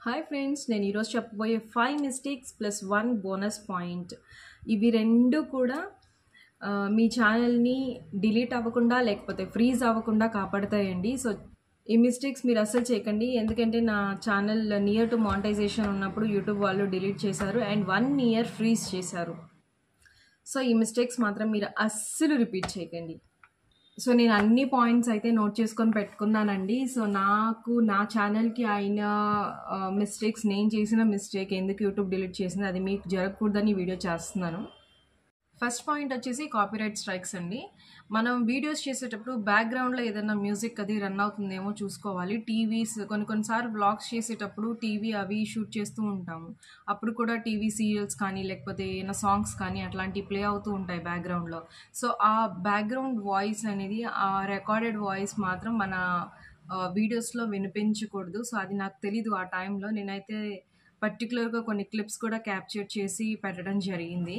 Hi friends, నేను ఈరోజు చెప్పబోయే 5 మిస్టేక్స్ ప్లస్ 1 బోనస్ పాయింట్. ఇవి రెండు కూడా మీ ఛానల్ని డిలీట్ అవ్వకుండా లేకపోతే ఫ్రీజ్ అవ్వకుండా కాపాడతాయండి. సో ఈ మిస్టేక్స్ మీరు అస్సలు చేయకండి, ఎందుకంటే నా ఛానల్ నియర్ టు మానిటైజేషన్ ఉన్నప్పుడు యూట్యూబ్ వాళ్ళు డిలీట్ చేశారు అండ్ 1 ఇయర్ ఫ్రీజ్ చేశారు. సో ఈ మిస్టేక్స్ మాత్రం మీరు అస్సలు రిపీట్ చేయకండి. సో నేను అన్ని పాయింట్స్ అయితే నోట్ చేసుకొని పెట్టుకున్నానండి. సో నాకు నా ఛానల్కి అయిన మిస్టేక్స్, నేను చేసిన మిస్టేక్ ఎందుకు యూట్యూబ్ డిలీట్ చేసింది, అది మీకు జరగకూడదని వీడియో చేస్తున్నాను. ఫస్ట్ పాయింట్ వచ్చేసి కాపీరైట్ స్ట్రైక్స్ అండి. మనం వీడియోస్ చేసేటప్పుడు బ్యాక్గ్రౌండ్లో ఏదైనా మ్యూజిక్ అది రన్ అవుతుందేమో చూసుకోవాలి. టీవీస్ కొన్నిసార్లు వ్లాగ్స్ చేసేటప్పుడు టీవీ అవి షూట్ చేస్తూ ఉంటాము. అప్పుడు కూడా టీవీ సీరియల్స్ కానీ లేకపోతే ఏమైనా సాంగ్స్ కానీ అట్లాంటివి ప్లే అవుతూ ఉంటాయి బ్యాక్గ్రౌండ్లో. సో ఆ బ్యాక్గ్రౌండ్ వాయిస్ అనేది, ఆ రికార్డెడ్ వాయిస్ మాత్రం మన వీడియోస్లో వినిపించకూడదు. సో అది నాకు తెలీదు ఆ టైంలో. నేనైతే పర్టికులర్గా కొన్ని క్లిప్స్ కూడా క్యాప్చర్ చేసి పెట్టడం జరిగింది.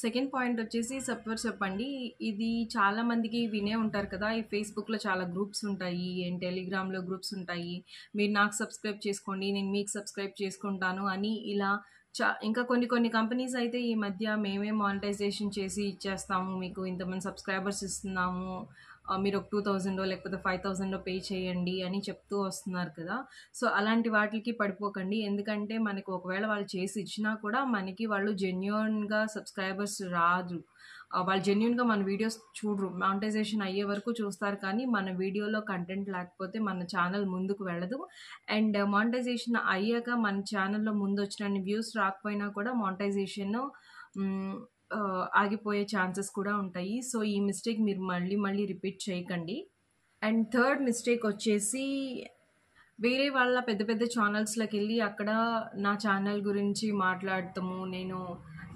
సెకండ్ పాయింట్ వచ్చేసి సబ్స్క్రైబ్ అండి. ఇది చాలామందికి వినే ఉంటారు కదా, ఈ ఫేస్బుక్లో చాలా గ్రూప్స్ ఉంటాయి అండ్ టెలిగ్రామ్లో గ్రూప్స్ ఉంటాయి. మీరు నాకు సబ్స్క్రైబ్ చేసుకోండి, నేను మీకు సబ్స్క్రైబ్ చేసుకుంటాను అని ఇలా ఇంకా కొన్ని కంపెనీస్ అయితే ఈ మధ్య మేమే మానిటైజేషన్ చేసి ఇచ్చేస్తాము, మీకు ఇంతమంది సబ్స్క్రైబర్స్ ఇస్తున్నాము, మీరు ఒక 2000 లేకపోతే 5000 పే చేయండి అని చెప్తూ వస్తున్నారు కదా. సో అలాంటి వాటికి పడిపోకండి, ఎందుకంటే మనకు ఒకవేళ వాళ్ళు చేసి ఇచ్చినా కూడా మనకి వాళ్ళు జెన్యూన్గా సబ్స్క్రైబర్స్ రాదు. వాళ్ళు జెన్యూన్గా మన వీడియోస్ చూడరు, మానిటైజేషన్ అయ్యే వరకు చూస్తారు, కానీ మన వీడియోలో కంటెంట్ లేకపోతే మన ఛానల్ ముందుకు వెళ్ళదు. అండ్ మానిటైజేషన్ అయ్యాక మన ఛానల్లో ముందు వచ్చిన వ్యూస్ రాకపోయినా కూడా మానిటైజేషన్ ఆగిపోయే ఛాన్సెస్ కూడా ఉంటాయి. సో ఈ మిస్టేక్ మీరు మళ్ళీ రిపీట్ చేయకండి. అండ్ థర్డ్ మిస్టేక్ వచ్చేసి వేరే వాళ్ళ పెద్ద ఛానల్స్లోకి వెళ్ళి అక్కడ నా ఛానల్ గురించి మాట్లాడటము, నేను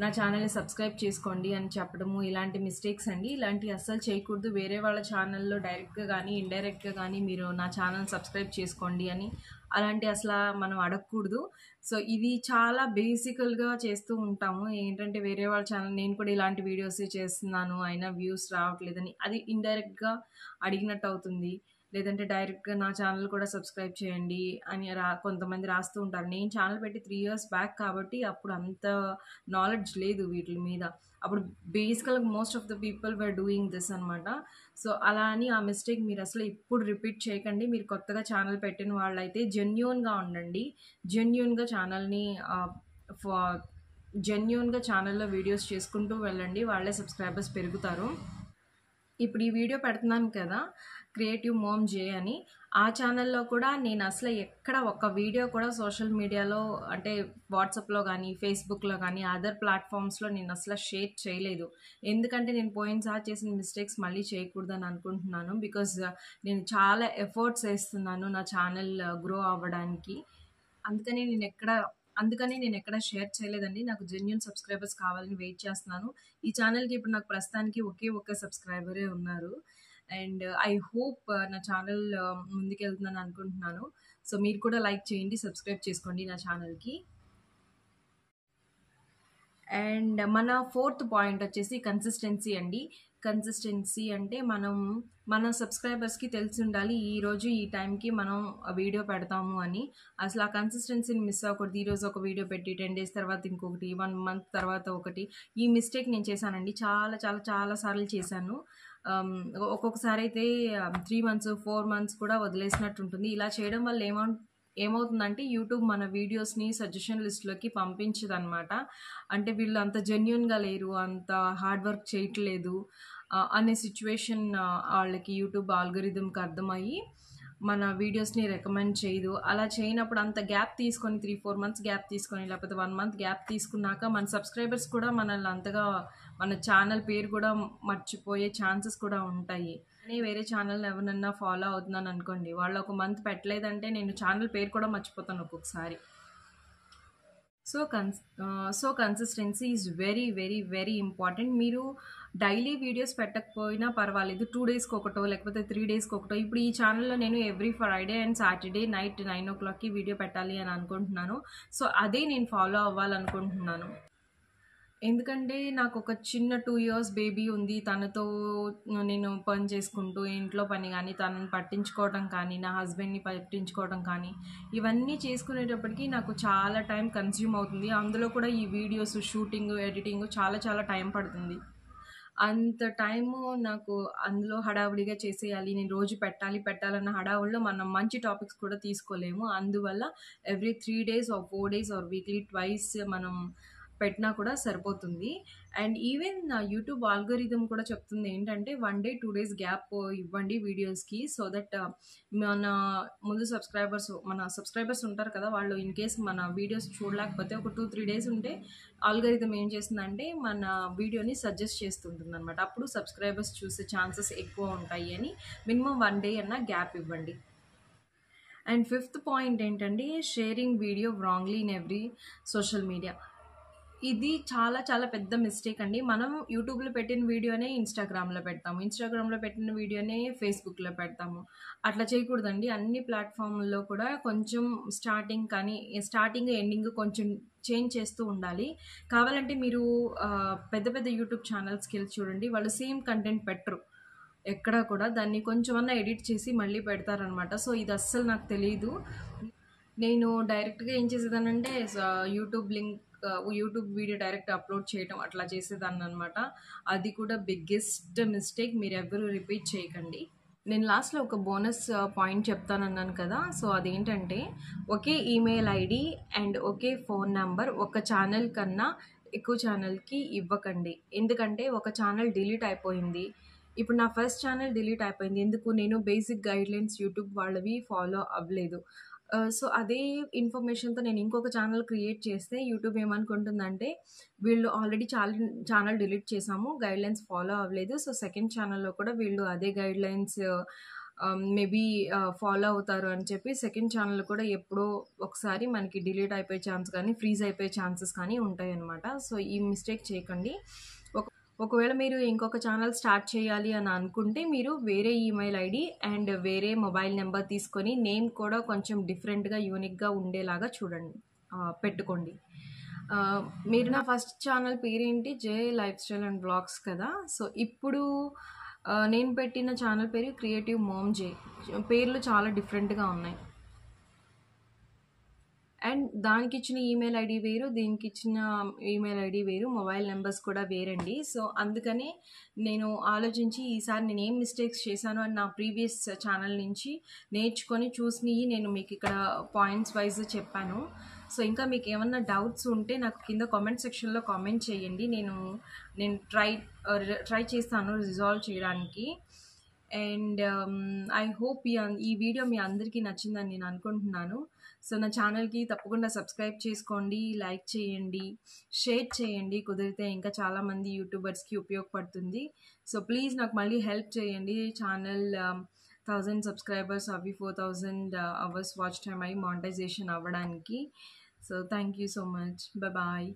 నా ఛానల్ని సబ్స్క్రైబ్ చేసుకోండి అని చెప్పడము, ఇలాంటి మిస్టేక్స్ అండి. ఇలాంటివి అస్సలు చేయకూడదు. వేరే వాళ్ళ ఛానల్లో డైరెక్ట్గా కానీ ఇండైరెక్ట్గా కానీ మీరు నా ఛానల్ సబ్స్క్రైబ్ చేసుకోండి అని అలాంటి అసలు మనం అడగకూడదు. సో ఇది చాలా బేసికల్గా చేస్తూ ఉంటాము. ఏంటంటే వేరే వాళ్ళ ఛానల్, నేను కూడా ఇలాంటి వీడియోసే చేస్తున్నాను అయినా వ్యూస్ రావట్లేదని, అది ఇండైరెక్ట్గా అడిగినట్టు అవుతుంది. లేదంటే డైరెక్ట్గా నా ఛానల్ కూడా సబ్స్క్రైబ్ చేయండి అని కొంతమంది రాస్తూ ఉంటారు. నేను ఛానల్ పెట్టి 3 years బ్యాక్ కాబట్టి అప్పుడు అంత నాలెడ్జ్ లేదు వీటి మీద. అప్పుడు బేసికల్గా most of the people were doing this అనమాట. సో అలా అని ఆ మిస్టేక్ మీరు అసలు ఇప్పుడు రిపీట్ చేయకండి. మీరు కొత్తగా ఛానల్ పెట్టిన వాళ్ళైతే జెన్యూన్గా ఉండండి, జెన్యూన్గా ఛానల్లో వీడియోస్ చేసుకుంటూ వెళ్ళండి, వాళ్ళే సబ్స్క్రైబర్స్ పెరుగుతారు. ఇప్పుడు ఈ వీడియో పెడుతున్నాను కదా, క్రియేటివ్ మోమ్ జే అని, ఆ ఛానల్లో కూడా నేను అసలు ఎక్కడ ఒక వీడియో కూడా సోషల్ మీడియాలో అంటే వాట్సాప్లో కానీ ఫేస్బుక్లో కానీ అదర్ ప్లాట్ఫామ్స్లో నేను అసలు షేర్ చేయలేదు. ఎందుకంటే నేను పోయినసారి చేసిన మిస్టేక్స్ మళ్ళీ చేయకూడదని అనుకుంటున్నాను. బికాజ్ నేను చాలా ఎఫర్ట్స్ వేస్తున్నాను నా ఛానల్ గ్రో అవ్వడానికి. అందుకని నేను ఎక్కడ షేర్ చేయలేదండి. నాకు జెన్యూన్ సబ్స్క్రైబర్స్ కావాలని వెయిట్ చేస్తున్నాను. ఈ ఛానల్కి ఇప్పుడు నాకు ప్రస్తుతానికి ఒకే సబ్స్క్రైబరే ఉన్నారు. అండ్ ఐ హోప్ నా ఛానల్ ముందుకెళ్తుందని అనుకుంటున్నాను. సో మీరు కూడా లైక్ చేయండి, సబ్స్క్రైబ్ చేసుకోండి నా ఛానల్కి. అండ్ మన ఫోర్త్ పాయింట్ వచ్చేసి కన్సిస్టెన్సీ అండి. కన్సిస్టెన్సీ అంటే మన సబ్స్క్రైబర్స్కి తెలిసి ఉండాలి ఈరోజు ఈ టైంకి మనం వీడియో పెడతాము అని. అసలు ఆ కన్సిస్టెన్సీని మిస్ అవ్వకూడదు. ఈరోజు ఒక వీడియో పెట్టి 10 days తర్వాత ఇంకొకటి, 1 month తర్వాత ఒకటి. ఈ మిస్టేక్ నేను చేశానండి, చాలా సార్లు చేశాను. ఒక్కొక్కసారి అయితే 3 months 4 months కూడా వదిలేసినట్టు ఉంటుంది. ఇలా చేయడం వల్ల ఏమవుతుందంటే యూట్యూబ్ మన వీడియోస్ని సజెషన్ లిస్ట్లోకి పంపించదనమాట. అంటే వీళ్ళు అంత జెన్యూన్గా లేరు, అంత హార్డ్ వర్క్ చేయట్లేదు అనే సిచ్యువేషన్ వాళ్ళకి యూట్యూబ్ ఆల్గరిథంకి అర్థమయ్యి మన వీడియోస్ని రికమెండ్ చేయదు. అలా చేయనప్పుడు అంత గ్యాప్ తీసుకొని 3-4 months గ్యాప్ తీసుకొని లేకపోతే 1 month గ్యాప్ తీసుకున్నాక మన సబ్స్క్రైబర్స్ కూడా మనల్ని అంతగా, మన ఛానల్ పేరు కూడా మర్చిపోయే ఛాన్సెస్ కూడా ఉంటాయి. నేను వేరే ఛానల్ని ఎవరినన్నా ఫాలో అవుతున్నాను అనుకోండి, వాళ్ళు ఒక మంత్ పెట్టలేదంటే నేను ఛానల్ పేరు కూడా మర్చిపోతాను ఒక్కొక్కసారి. So consistency is very important. మీరు డైలీ వీడియోస్ పెట్టకపోయినా పర్వాలేదు, 2 daysకి ఒకటో లేకపోతే 3 daysకి ఒకటో. ఇప్పుడు ఈ ఛానల్లో నేను every Friday and Saturday night 9 o'clockకి వీడియో పెట్టాలి అని అనుకుంటున్నాను. సో అదే నేను ఫాలో అవ్వాలనుకుంటున్నాను. ఎందుకంటే నాకొక చిన్న 2 ఇయర్స్ బేబీ ఉంది. తనతో నేను పని చేసుకుంటూ ఇంట్లో పని గానీ, తనని పట్టించుకోవడం కానీ, నా హస్బెండ్‌ని పట్టించుకోవడం కానీ, ఇవన్నీ చేసుకునేటప్పటికి నాకు చాలా టైం కన్జ్యూమ్ అవుతుంది. అందులో కూడా ఈ వీడియోస్ షూటింగు, ఎడిటింగు చాలా చాలా టైం పడుతుంది. అంత టైము నాకు అందులో హడావిడిగా చేసేయాలి. నేను రోజు పెట్టాలన్న హడావుడిలో మనం మంచి టాపిక్స్ కూడా తీసుకోలేము. అందువల్ల every 3 days or 4 days or weekly twice మనం పెట్టినా కూడా సరిపోతుంది. అండ్ ఈవెన్ యూట్యూబ్ ఆల్గోరిథం కూడా చెప్తుంది ఏంటంటే 1 డే, 2 డేస్ గ్యాప్ ఇవ్వండి వీడియోస్‌కి. సో దట్ మన మన సబ్స్క్రైబర్స్ ఉంటారు కదా! వాళ్ళు ఇన్ కేస్ మన వీడియోస్ చూడలేకపోతే ఒక 2, 3 డేస్ ఉంటే ఆల్గోరిథం ఏం చేస్తుందంటే మన వీడియోని సజెస్ట్ చేస్తుంటుందనమాట. అప్పుడు సబ్స్క్రైబర్స్ చూసే ఛాన్సెస్ ఎక్కువ ఉంటాయి అని మినిమమ్ 1 డే అన్నా గ్యాప్ ఇవ్వండి. అండ్ ఫిఫ్త్ పాయింట్ ఏంటంటే sharing video wrongly in every social media. ఇది చాలా చాలా పెద్ద మిస్టేక్ అండి. మనం యూట్యూబ్‌లో పెట్టిన వీడియోనే ఇన్‌స్టాగ్రామ్‌లో పెడతాము. ఇన్‌స్టాగ్రామ్‌లో పెట్టిన వీడియోనే ఫేస్‌బుక్‌లో పెడతాము. అట్లా చేయకూడదండి. అన్ని ప్లాట్‌ఫామ్‌ల్లో కూడా కొంచెం స్టార్టింగ్, ఎండింగ్ కొంచెం చేంజ్ చేస్తూ ఉండాలి. కావాలంటే మీరు పెద్ద పెద్ద యూట్యూబ్ ఛానల్స్‌కెళ్ళి చూడండి. వాళ్ళు సేమ్ కంటెంట్ పెట్టరు. ఎక్కడా కూడా దాన్ని కొంచెమన్నా ఎడిట్ చేసి మళ్ళీ పెడతారనమాట. సో, ఇది అస్సలు నాకు తెలీదు. నేను డైరెక్ట్‌గా ఏం చేసేదాన్నంటే యూట్యూబ్ వీడియో డైరెక్ట్ అప్‌లోడ్ చేయటం అట్లా చేసేదాన్ననమాట. అది కూడా బిగ్గెస్ట్ మిస్టేక్. మీరెవ్వరూ రిపీట్ చేయకండి. నేను లాస్ట్‌లో ఒక బోనస్ పాయింట్ చెప్తానన్నాను కదా! సో, అదేంటంటే ఒకే ఈమెయిల్ ఐడీ అండ్ ఒకే ఫోన్ నంబర్ ఒక ఛానల్ కన్నా ఎక్కువ ఛానల్‌కి ఇవ్వకండి. ఎందుకంటే ఒక ఛానల్ డిలీట్ అయిపోయింది. ఇప్పుడు నా ఫస్ట్ ఛానల్ డిలీట్ అయిపోయింది. ఎందుకు? నేను బేసిక్ గైడ్‌లైన్స్ యూట్యూబ్ వాళ్ళవి ఫాలో అవ్వలేదు. సో, అదే ఇన్ఫర్మేషన్‌తో నేను ఇంకొక ఛానల్ క్రియేట్ చేస్తే యూట్యూబ్ ఏమనుకుంటుందంటే, వీళ్ళు ఆల్రెడీ ఛానల్ డిలీట్ చేశాము. గైడ్‌లైన్స్ ఫాలో అవ్వలేదు. సో, సెకండ్ ఛానల్‌లో కూడా వీళ్ళు అదే గైడ్‌లైన్స్ మేబీ ఫాలో అవుతారు అని చెప్పి సెకండ్ ఛానల్ కూడా ఎప్పుడో ఒకసారి మనకి డిలీట్ అయిపోయే ఛాన్స్ కానీ, ఫ్రీజ్ అయిపోయే ఛాన్సెస్ కానీ ఉంటాయన్నమాట. సో, ఈ మిస్టేక్ చేయకండి. ఒక ఒకవేళ మీరు ఇంకొక ఛానల్ స్టార్ట్ చేయాలి అని అనుకుంటే, మీరు వేరే ఈమెయిల్ ఐడీ అండ్ వేరే మొబైల్ నెంబర్ తీసుకొని నేమ్ కూడా కొంచెం డిఫరెంట్‌గా, యూనిక్‌గా ఉండేలాగా పెట్టుకోండి. మీరు నా ఫస్ట్ ఛానల్ పేరేంటి? జే లైఫ్ స్టైల్ అండ్ వ్లాగ్స్ కదా! సో, ఇప్పుడు నేను పెట్టిన ఛానల్ పేరు క్రియేటివ్ మామ్ జే. పేర్లు చాలా డిఫరెంట్‌గా ఉన్నాయి. అండ్ దానికిచ్చిన ఈమెయిల్ ఐడీ వేరు, దీనికిచ్చిన ఈమెయిల్ ఐడీ వేరు, మొబైల్ నంబర్స్ కూడా వేరండి. సో, అందుకనే నేను ఆలోచించి ఈసారి నేనేం మిస్టేక్స్ చేశాను అని నా ప్రీవియస్ ఛానల్ నుంచి నేర్చుకొని చూసినయి నేను మీకిక్కడ పాయింట్స్ వైస్ చెప్పాను. సో, ఇంకా మీకేమన్నా డౌట్స్ ఉంటే నాకు కింద కామెంట్ సెక్షన్‌లో కామెంట్ చేయండి. నేను ట్రై చేస్తాను రిజాల్వ్ చేయడానికి. అండ్ ఐ హోప్ ఈ వీడియో మీ అందరికీ నచ్చిందని నేను అనుకుంటున్నాను. సో, నా ఛానల్‌కి తప్పకుండా సబ్స్క్రైబ్ చేసుకోండి, లైక్ చేయండి, షేర్ చేయండి. కుదిరితే ఇంకా చాలామంది యూట్యూబర్స్‌కి ఉపయోగపడుతుంది. సో, ప్లీజ్ నాకు మళ్ళీ హెల్ప్ చేయండి. ఛానల్ 1000 సబ్స్క్రైబర్స్ అవి 4000 అవర్స్ వాచ్ టైమ్ అయ్యి మానిటైజేషన్ అవ్వడానికి. So, thank you so much. Bye.